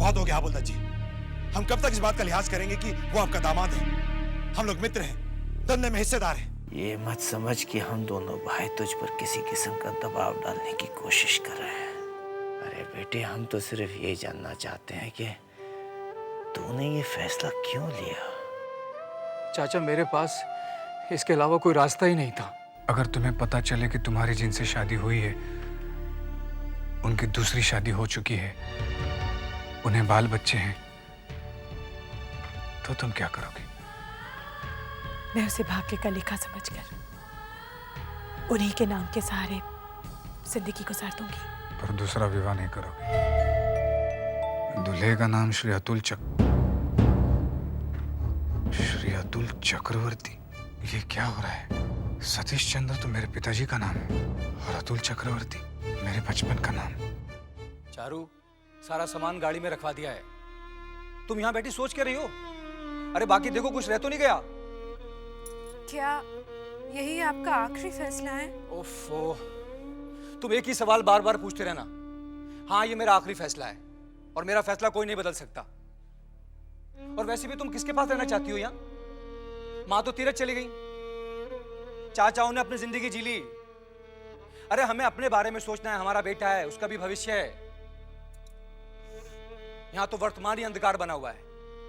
बहुत हो गया हाबुलदार जी। हम कब तक इस बात का लिहाज करेंगे कि वो आपका दामाद है? हम लोग मित्र हैं, धंधे में हिस्सेदार हैं। ये मत समझ कि हम दोनों भाई तुझ पर किसी किस्म का दबाव डालने की कोशिश कर रहे हैं। अरे बेटे, हम तो सिर्फ ये जानना चाहते हैं कि तूने ये फैसला क्यों लिया। चाचा, मेरे पास इसके अलावा कोई रास्ता ही नहीं था। अगर तुम्हें पता चले कि तुम्हारी जिनसे शादी हुई है उनकी दूसरी शादी हो चुकी है, उन्हें बाल बच्चे हैं, तो तुम क्या करोगे? मैं उसे भाग्य का लेखा समझकर उन्हीं के नाम के सहारे जिंदगी गुजार दूंगी। पर दूसरा विवाह नहीं करोगे? दूल्हे का नाम श्री अतुल चक्रवर्ती। ये क्या हो रहा है? सतीश चंद्र तो मेरे पिताजी का नाम है और अतुल चक्रवर्ती मेरे बचपन का नाम। चारू, सारा सामान गाड़ी में रखवा दिया है। तुम यहाँ बैठी सोच के रही हो? अरे बाकी देखो, कुछ रह तो नहीं गया? क्या यही आपका आखिरी फैसला है? ओफो, तुम एक ही सवाल बार बार पूछते रहना। हाँ, ये मेरा आखिरी फैसला है और मेरा फैसला कोई नहीं बदल सकता। और वैसे भी तुम किसके पास रहना चाहती हो यहाँ? माँ तो तीरथ चली गई, चाचाओं ने अपनी जिंदगी जी ली। अरे हमें अपने बारे में सोचना है, हमारा बेटा है, उसका भी भविष्य है। यहाँ तो वर्तमान ही अंधकार बना हुआ है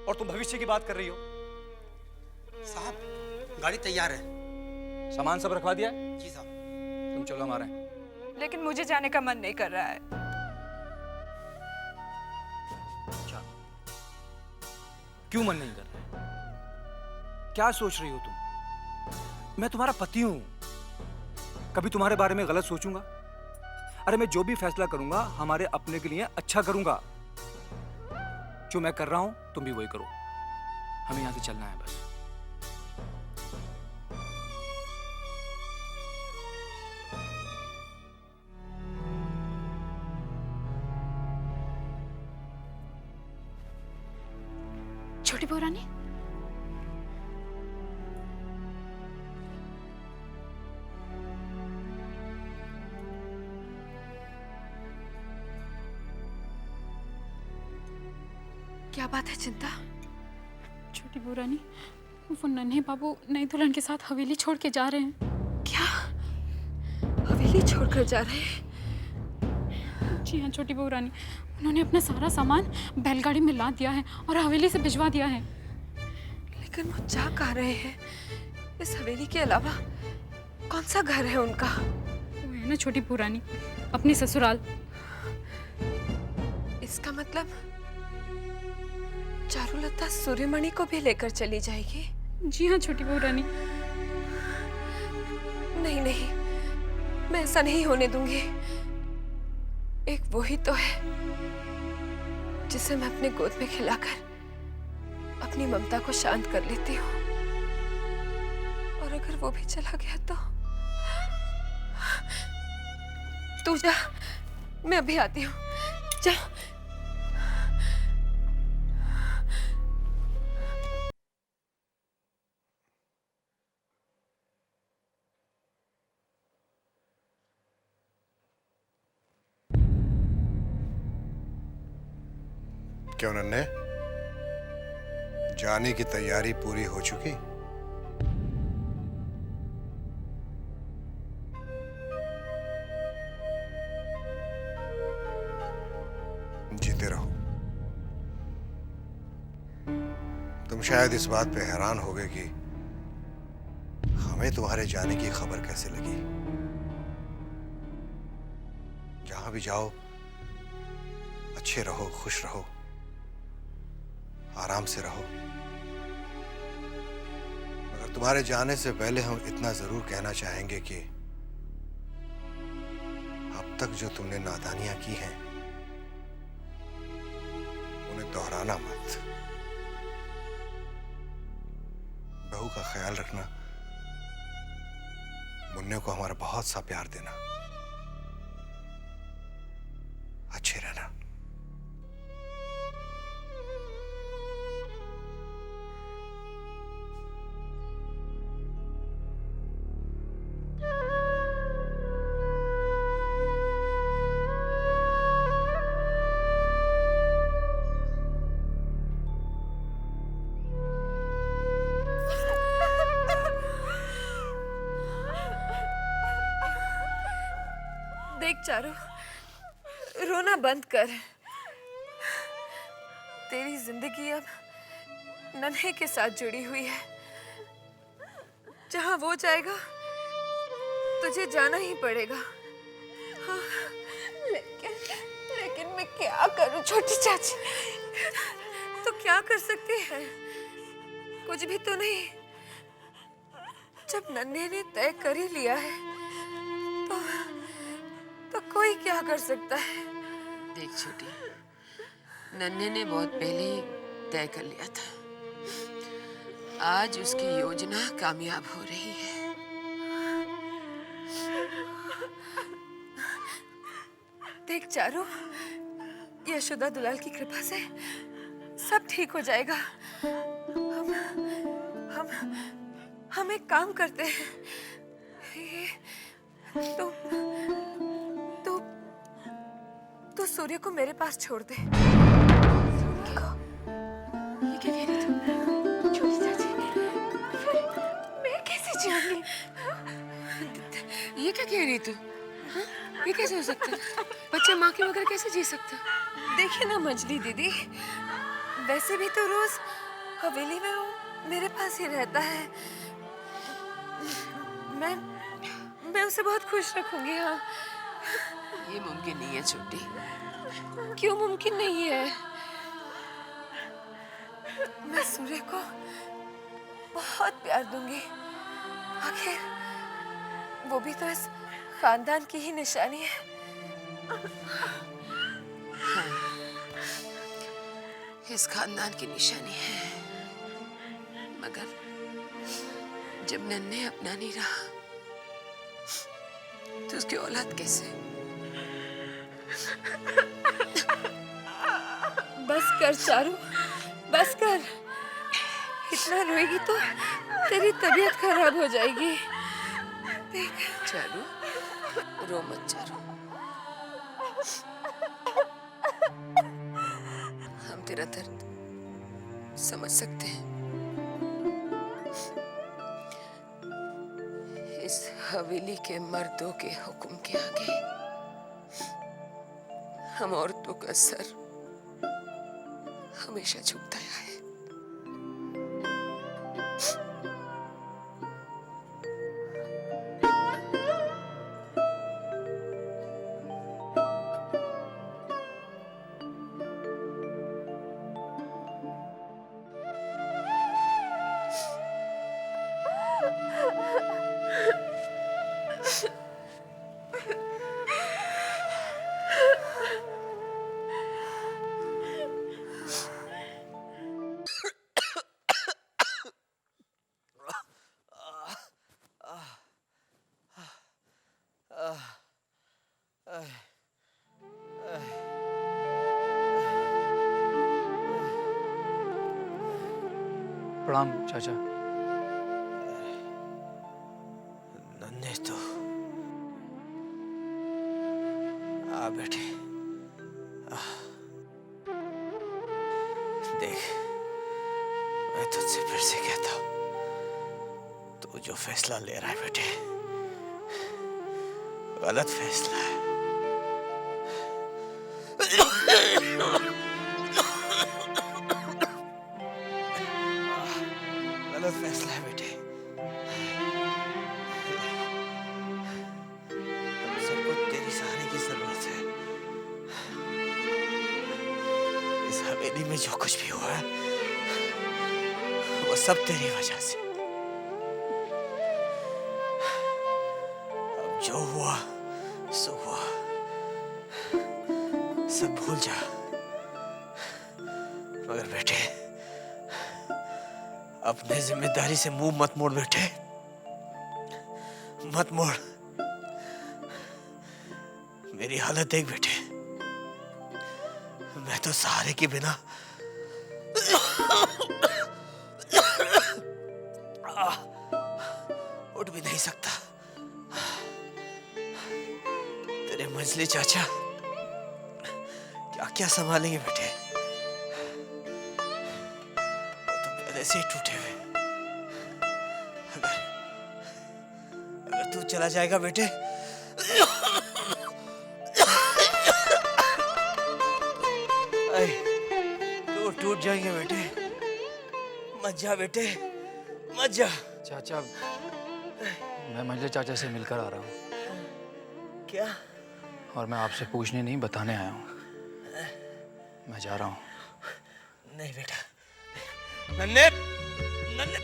और तुम भविष्य की बात कर रही हो। साहब, गाड़ी तैयार है। सामान सब रखवा दिया है? जी साहब। तुम चलो, हमारे। लेकिन मुझे जाने का मन नहीं कर रहा है। क्यों मन नहीं कर रहा? क्या सोच रही हो तुम? मैं तुम्हारा पति हूं, कभी तुम्हारे बारे में गलत सोचूंगा? अरे मैं जो भी फैसला करूंगा हमारे अपने के लिए अच्छा करूंगा। जो मैं कर रहा हूं तुम भी वही करो। हमें यहां से चलना है बस। छोटी बहू रानी, क्या बात है चिंता? छोटी बहू रानी, वो नन्हे बाबू नई दुल्हन के साथ हवेली छोड़ के जा रहे हैं। क्या हवेली छोड़कर जा रहे हैं? जी हाँ छोटी बहू रानी, उन्होंने अपना सारा सामान बैलगाड़ी में लाद दिया है और हवेली से भिजवा दिया है। लेकिन वो जा कहाँ रहे हैं? इस हवेली के अलावा कौन सा घर है उनका? वो है ना छोटी बहू रानी, अपनी ससुराल। इसका मतलब चारुलता सूर्यमणि को भी लेकर चली जाएगी? जी हाँ छोटी बहू रानी। नहीं नहीं, मैं ऐसा नहीं होने दूंगी। एक वो ही तो है जिसे मैं अपने गोद में खिलाकर अपनी ममता को शांत कर लेती हूँ। और अगर वो भी चला गया तो तू जा, मैं अभी आती हूँ। जा। क्यों नन्हे, जाने की तैयारी पूरी हो चुकी? जीते रहो। तुम शायद इस बात पे हैरान होगे कि हमें तुम्हारे जाने की खबर कैसे लगी। जहां भी जाओ अच्छे रहो, खुश रहो, आराम से रहो। मगर तुम्हारे जाने से पहले हम इतना जरूर कहना चाहेंगे कि अब तक जो तुमने नादानियां की हैं उन्हें दोहराना मत। बहू का ख्याल रखना, मुन्ने को हमारा बहुत सा प्यार देना, अच्छे रहना। चारू, रोना बंद कर। तेरी जिंदगी अब नन्हे के साथ जुड़ी हुई है। जहां वो जाएगा तुझे जाना ही पड़ेगा। हाँ, लेकिन मैं क्या करूं छोटी चाची? तो क्या कर सकती है? कुछ भी तो नहीं। जब नन्हे ने तय कर ही लिया है तो कोई क्या कर सकता है? देख छोटी, नन्हे ने बहुत पहले ही तय कर लिया था। आज उसकी योजना कामयाब हो रही है। देख चारू, यशोदा दुलाल की कृपा से सब ठीक हो जाएगा। हम एक काम करते हैं। तो सूर्य को मेरे पास छोड़ दे। ये क्या कह रही तू? छोटी चाची, मैं कैसे जाऊंगी? ये क्या कह रही तू? हाँ? ये कैसे हो सकता है? बच्चा माँ के बगैर कैसे जी सकता? देखिए ना मंजली दीदी, वैसे भी तो रोज हवेली में वो मेरे पास ही रहता है। मैं उसे बहुत खुश रखूंगी। हाँ, ये मुमकिन नहीं है छोटी। क्यों मुमकिन नहीं है? मैं सूर्य को बहुत प्यार दूंगी। आखिर वो भी तो इस खानदान की ही निशानी है। हाँ, इस खानदान की निशानी है। मगर जब नन्हे अपना नहीं रहा तो उसकी औलाद कैसे? बस कर चारू, बस कर। इतना रोएगी तो तेरी तबीयत खराब हो जाएगी। देख चारू, रो मत चारू। हम तेरा दर्द समझ सकते हैं। इस हवेली के मर्दों के हुक्म के आगे हम औरतों का सर हमेशा झुकता आया है। प्रणाम चाचा। नन्हे तो आ बेटे, देख मैं तुझसे फिर से कहता हूं, तू जो फैसला ले रहा है बेटे, गलत फैसला है। गलत फैसला है बेटे। हम सबको तेरी सहारे की जरूरत है। इस हवेली में जो कुछ भी हुआ है वो सब तेरी वजह से। अब जो हुआ सो हुआ, सब भूल जा। मगर बेटे, अपने जिम्मेदारी से मुंह मत मोड़ बेटे, मत मोड़। मेरी हालत देख बेटे, मैं तो सहारे के बिना उठ भी नहीं सकता। तेरे मंजली चाचा क्या क्या संभालेंगे बेटे, वो तो पहले से ही टूटे हुए। अगर तू चला जाएगा बेटे तो टूट जाएंगे बेटे। मत जा बेटे, मत जा। चाचा, मैं मंजले चाचा से मिलकर आ रहा हूँ क्या? और मैं आपसे पूछने नहीं बताने आया हूँ। मैं जा रहा हूँ। नहीं बेटा, नन्हे नन्हे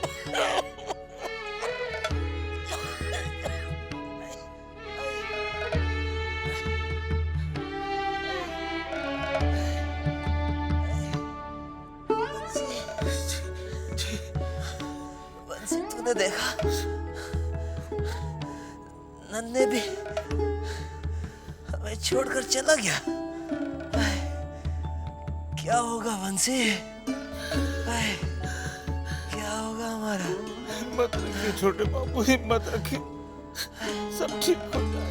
बंसी, तूने देखा? नन्हे भी हमें छोड़कर चला गया। क्या होगा बंसी? क्या होगा हमारा? हिम्मत रखिए छोटे बाबू, हिम्मत रखिए, सब ठीक हो जाएगा।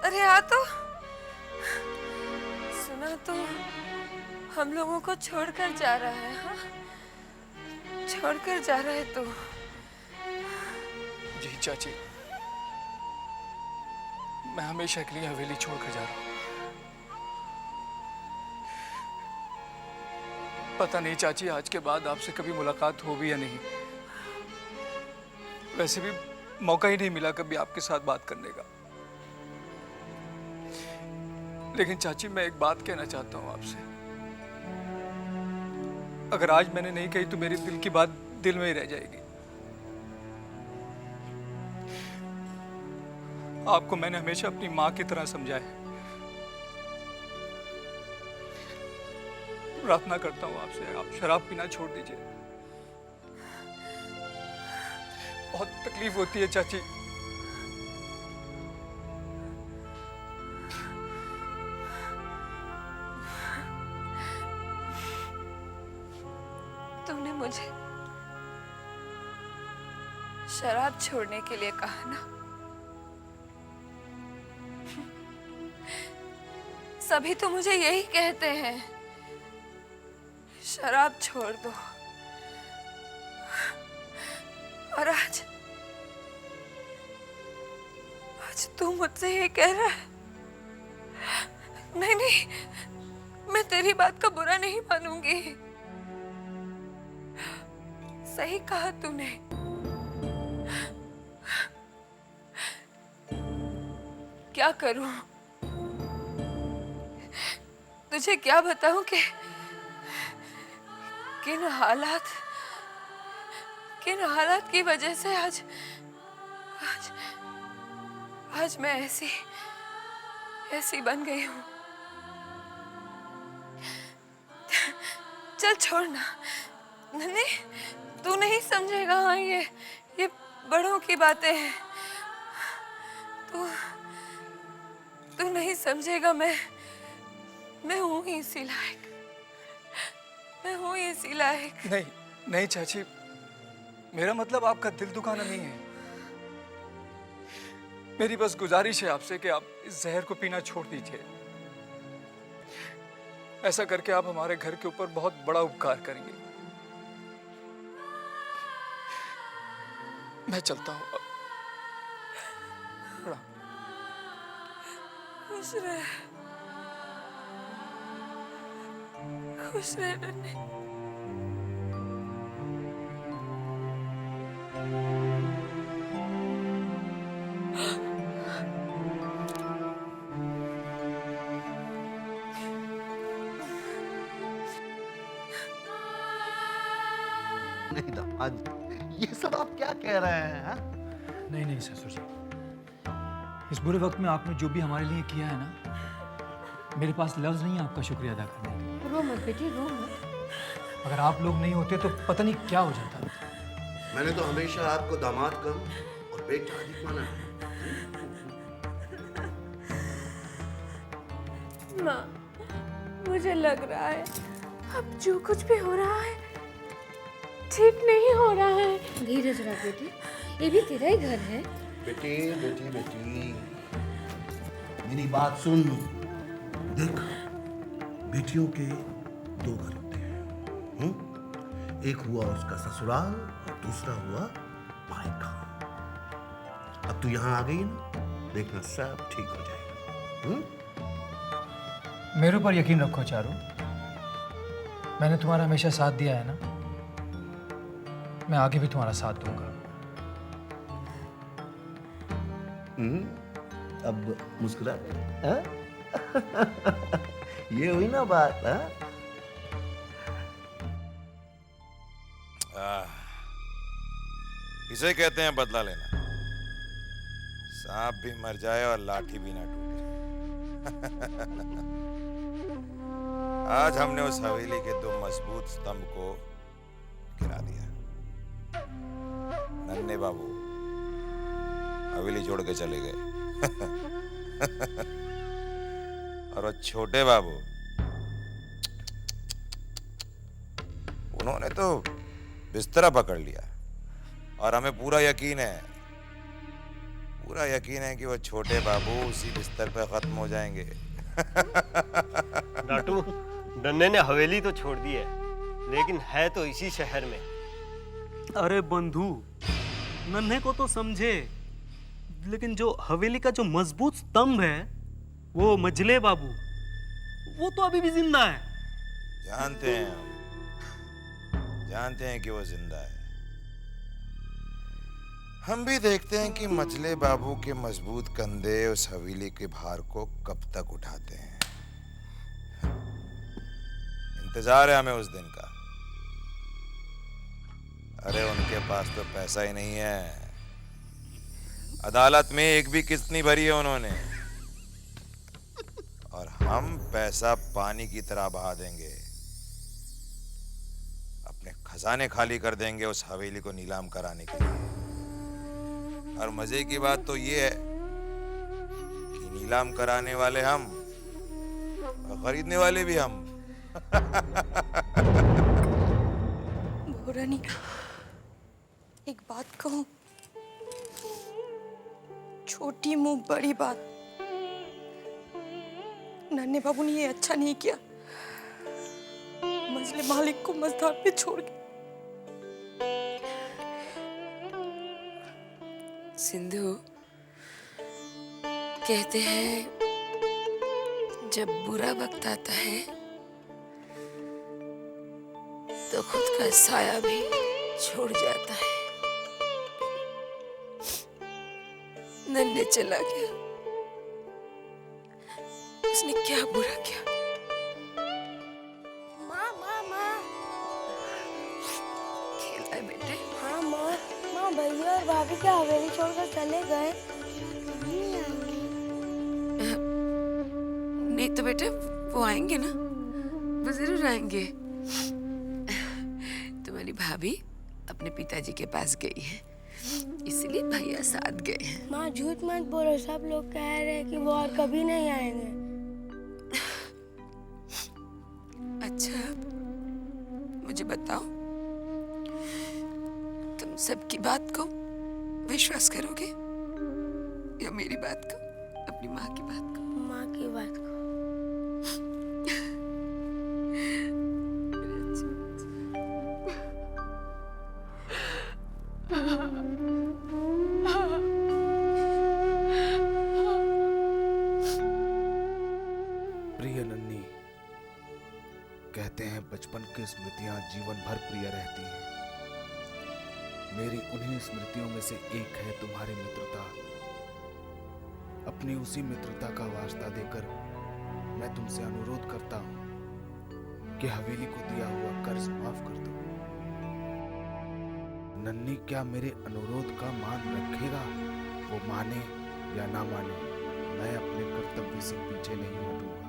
अरे आ तो, सुना तो हम लोगों को छोड़कर जा रहा है। हाँ, छोड़कर जा रहा है तो। जी चाची, मैं हमेशा के लिए हवेली छोड़कर जा रहा हूँ। पता नहीं चाची, आज के बाद आपसे कभी मुलाकात हो भी या नहीं। वैसे भी मौका ही नहीं मिला कभी आपके साथ बात करने का। लेकिन चाची, मैं एक बात कहना चाहता हूँ आपसे। अगर आज मैंने नहीं कही तो मेरे दिल की बात दिल में ही रह जाएगी। आपको मैंने हमेशा अपनी माँ की तरह समझा है। प्रार्थना करता हूँ आपसे, आप शराब पीना छोड़ दीजिए। बहुत तकलीफ होती है चाची। तुमने मुझे शराब छोड़ने के लिए कहा ना? सभी तो मुझे यही कहते हैं, शराब छोड़ दो। और आज तू मुझसे ये कह रहा है? नहीं नहीं, मैं तेरी बात का बुरा नहीं मानूंगी। सही कहा तूने। क्या करूं? तुझे क्या बताऊं कि किन हालात की वजह से आज मैं ऐसी बन गई हूं। चल छोड़ना, नहीं तू नहीं समझेगा। हाँ, ये बड़ों की बातें हैं। तू नहीं समझेगा। मैं हूं ही इसी लायक। मैं हूं ही इसी लायक। नहीं नहीं चाची, मेरा मतलब आपका दिल दुखाना नहीं है। मेरी बस गुजारिश है आपसे कि आप इस जहर को पीना छोड़ दीजिए। ऐसा करके आप हमारे घर के ऊपर बहुत बड़ा उपकार करेंगे। मैं चलता हूँ अब। प्रणाम। खुश रह नन्हे। नहीं दामाद, ये सब आप क्या कह रहे हैं? हा? नहीं नहीं ससुर जी, इस बुरे वक्त में आपने जो भी हमारे लिए किया है ना, मेरे पास लफ्ज नहीं है आपका शुक्रिया अदा करने के। रो मत बेटी, रो मत। अगर आप लोग नहीं होते तो पता नहीं क्या हो जाता। मैंने तो हमेशा आपको दामाद कम और बेटा अधिक माना है। माँ, मुझे लग रहा है अब जो कुछ भी हो रहा है ठीक नहीं हो रहा है। धीरज रख बेटी, ये भी तेरा ही घर है। बेटी बेटी बेटी, मेरी बात सुन। देख, बेटियों के दो घर होते हैं। एक हुआ उसका ससुराल और दूसरा हुआ माय गॉड, अब तू यहाँ आ गई ना, देखना सब ठीक हो जाएगा। मेरे ऊपर यकीन रखो चारू, मैंने तुम्हारा हमेशा साथ दिया है ना, मैं आगे भी तुम्हारा साथ दूंगा। अब मुस्कुरा रहे हैं? ये हुई ना बात, हाँ? इसे कहते हैं बदला लेना। सांप भी मर जाए और लाठी भी ना टूटे। आज हमने उस हवेली के 2 मजबूत स्तंभ को गिरा दिया। नन्हे बाबू हवेली छोड़ के चले गए। और वो छोटे बाबू, उन्होंने तो बिस्तरा पकड़ लिया। और हमें पूरा यकीन है कि वो छोटे बाबू उसी बिस्तर पे खत्म हो जाएंगे। नाटू, नन्हे ने हवेली तो छोड़ दी है, लेकिन है तो इसी शहर में। अरे बंधु, नन्हे को तो समझे, लेकिन जो हवेली का जो मजबूत स्तंभ है, वो मजले बाबू, वो तो अभी भी जिंदा है। जानते हैं कि वो जिंदा है। हम भी देखते हैं कि मजले बाबू के मजबूत कंधे उस हवेली के भार को कब तक उठाते हैं। इंतजार है हमें उस दिन का। अरे उनके पास तो पैसा ही नहीं है। अदालत में एक भी किस्त नहीं भरी है उन्होंने, और हम पैसा पानी की तरह बहा देंगे। अपने खजाने खाली कर देंगे उस हवेली को नीलाम कराने के लिए। और मजे की बात तो ये है कि नीलाम कराने वाले हम और खरीदने वाले भी हम। बहुरानी, एक बात कहूं, छोटी मुंह बड़ी बात। नन्हे बाबू ने ये अच्छा नहीं किया, मजले मालिक को मझधार पे छोड़ के। सिंधु, कहते हैं जब बुरा वक्त आता है तो खुद का साया भी छोड़ जाता है। नन्हे चला गया, उसने क्या बुरा किया? माँ माँ माँ, खेला है बेटे? हाँ माँ, माँ भैया और भाभी क्या हवेली छोड़कर चले गए? नहीं आएंगे। नहीं तो बेटे वो आएंगे ना, वो जरूर आएंगे। तुम्हारी भाभी अपने पिताजी के पास गई है, इसलिए भैया साथ गए हैं। माँ झूठ मत बोलो, सब लोग कह रहे हैं कि वो और कभी नहीं आएंगे। अच्छा, मुझे बताओ, तुम सबकी बात को विश्वास करोगे या मेरी बात को, अपनी माँ की बात को? माँ की बात को। प्रिय नन्ही, कहते हैं बचपन की स्मृतियां जीवन भर प्रिय रहती हैं। मेरी उन्हीं स्मृतियों में से एक है तुम्हारी मित्रता। अपनी उसी मित्रता का वास्ता देकर मैं तुमसे अनुरोध करता हूं कि हवेली को दिया हुआ कर्ज माफ कर दो। नन्ही क्या मेरे अनुरोध का मान रखेगा? वो माने या ना माने, मैं अपने कर्तव्य से पीछे नहीं हटूंगा।